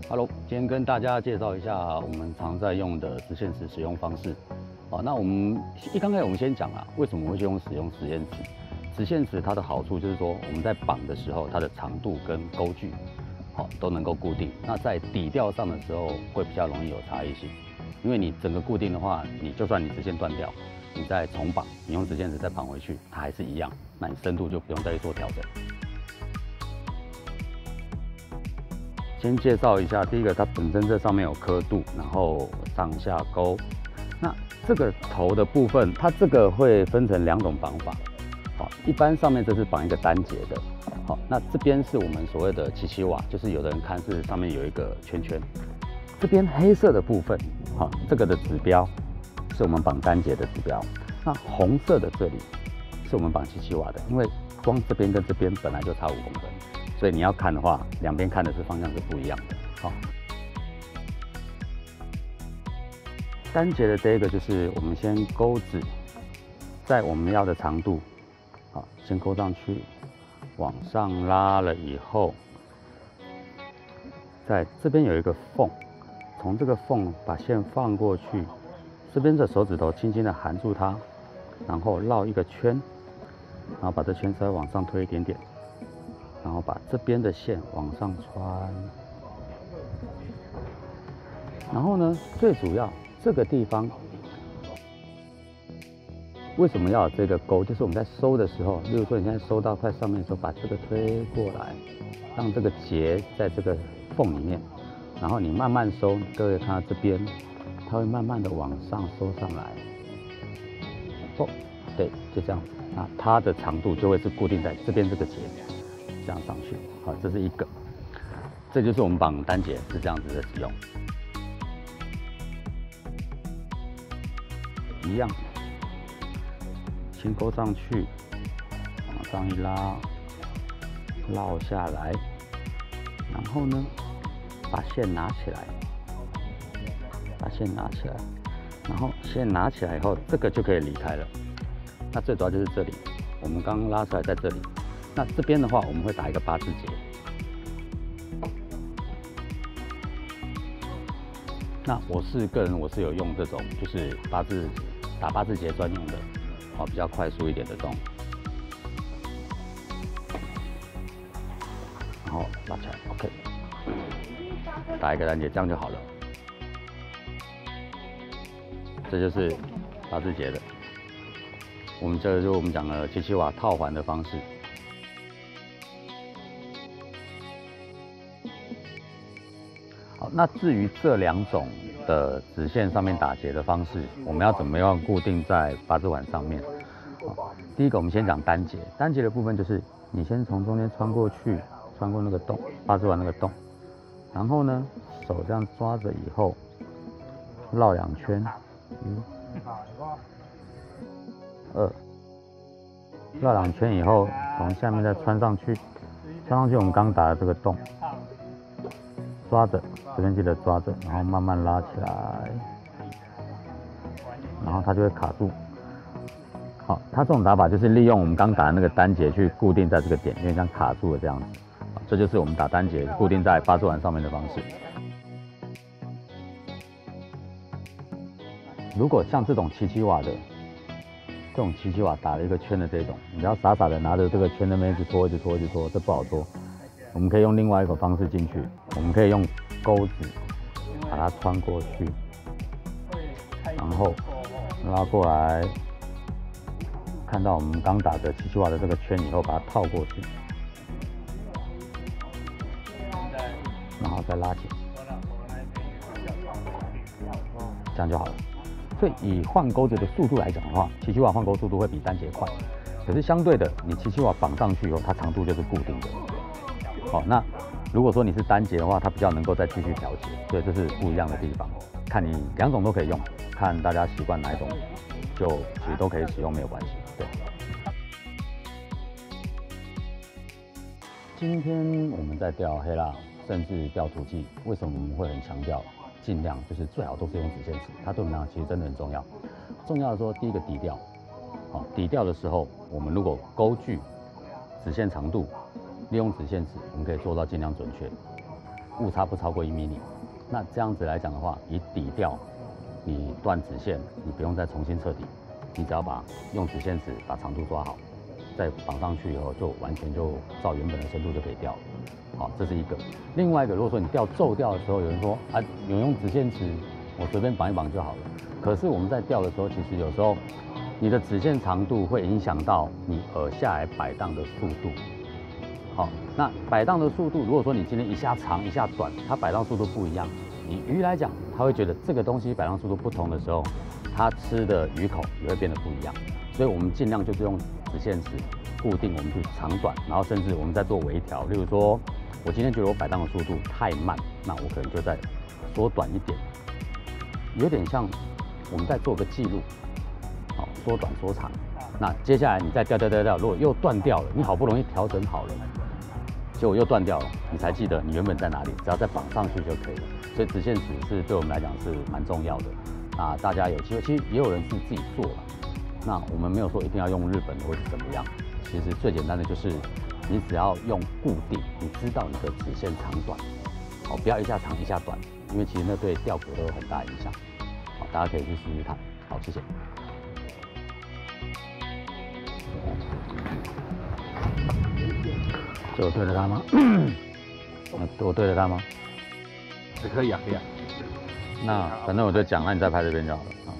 Hello，今天跟大家介绍一下我们常在用的直线尺使用方式。好，那我们刚开始我们先讲啊，为什么会使用直线尺？直线尺它的好处就是说，我们在绑的时候，它的长度跟钩距，都能够固定。那在底调上的时候，会比较容易有差异性，因为你整个固定的话，你就算你直线断掉，你再重绑，你用直线尺再绑回去，它还是一样，那你深度就不用再去做调整。先介绍一下，第一个，它本身这上面有刻度，然后上下钩。那这个头的部分，它这个会分成2种绑法。好，一般上面这是绑一个单节的。好，那这边是我们所谓的7/7瓦，就是有的人看是上面有一个圈圈。这边黑色的部分，好，这个的指标是我们绑单节的指标。那红色的这里是我们绑7/7瓦的，因为光这边跟这边本来就差5公分。所以你要看的话，两边看的是方向是不一样的。好，单节的这个就是我们先钩子在我们要的长度，好，先钩上去，往上拉了以后，在这边有一个缝，从这个缝把线放过去，这边的手指头轻轻的含住它，然后绕一个圈，然后把这圈稍微往上推一点点。然后把这边的线往上穿，然后呢，最主要这个地方为什么要有这个钩？就是我们在收的时候，例如说你现在收到快上面的时候，把这个推过来，让这个结在这个缝里面，然后你慢慢收，各位看到这边，它会慢慢的往上收上来。哦，对，就这样子，那它的长度就会是固定在这边这个结。这样上去，好，这是一个，这就是我们绑单节是这样子的使用，一样，先钩上去，往上一拉，绕下来，然后呢，把线拿起来，然后线拿起来以后，这个就可以离开了。那最主要就是这里，我们刚刚拉出来在这里。那这边的话，我们会打一个8字结。那个人我是有用这种，就是打8字结专用的，好，比较快速一点的动。然后拉起来 ，OK， 打一个单结，这样就好了。这就是8字结的。我们这就是我们讲的7/7瓦套环的方式。那至于这2种的直线上面打结的方式，我们要怎么样固定在8字碗上面？第一个，我们先讲单节。单节的部分就是你先从中间穿过去，穿过那个洞，8字碗那个洞，然后呢，手这样抓着以后，绕2圈，1、2，绕2圈以后，从下面再穿上去，我们刚打的这个洞。抓着，这边记得抓着，然后慢慢拉起来，然后它就会卡住。好，它这种打法就是利用我们刚打的那个单节去固定在这个点，因为像卡住了这样子。这就是我们打单节固定在8字碗上面的方式。如果像这种7/7瓦的，这种7/7瓦打了一个圈的这种，你要傻傻的拿着这个圈那边一直拖，这不好拖。我们可以用另外一个方式进去，我们可以用钩子把它穿过去，然后拉过来，看到我们刚打的7/7瓦的这个圈以后，把它套过去，然后再拉紧，这样就好了。所以以换钩子的速度来讲的话，7/7瓦换钩速度会比单节快，可是相对的，你7/7瓦绑上去以后，它长度就是固定的。好，那如果说你是单节的话，它比较能够再继续调节，所以这是不一样的地方。看你2种都可以用，看大家习惯哪一种，就其实都可以使用，没有关系。对。今天我们在钓黑浪，甚至钓土鸡，为什么我们会很强调尽量就是最好都是用直线尺？它对我们来讲其实真的很重要。重要的说，第一个底钓，好，底钓的时候，我们如果钩距、直线长度。利用直线尺，我们可以做到尽量准确。误差不超过1mm。那这样子来讲的话，以底调，你断直线，你不用再重新测底，你只要用直线尺把长度抓好，再绑上去以后，就完全就照原本的深度就可以调了。好，这是一个。另外一个，如果说你骤调的时候，有人说啊，有用直线尺，我随便绑一绑就好了。可是我们在调的时候，其实有时候你的直线长度会影响到你耳下来摆荡的速度。好，那摆荡的速度，如果说你今天一下长一下短，它摆荡速度不一样，以鱼来讲，它会觉得这个东西摆荡速度不同的时候，它吃的鱼口也会变得不一样。所以我们尽量就是用直线尺固定我们去长短，然后甚至我们再做微调。例如说，我今天觉得我摆荡的速度太慢，那我可能就再缩短一点，有点像我们在做个记录，好，缩短缩长。那接下来你再调，如果又断掉了，你好不容易调整好了，结果又断掉了，你才记得你原本在哪里，只要再绑上去就可以了。所以直线尺是对我们来讲是蛮重要的。那大家有机会，其实也有人是自己做了。那我们没有说一定要用日本的或是怎么样，其实最简单的就是你只要用固定，你知道你的直线长短，好，不要一下长一下短，因为其实那对调格都有很大影响。好，大家可以去试试看。好，谢谢。这我对了他吗？我对了他吗？可以啊，可以啊。那反正我就讲，那你再拍这边就好了啊。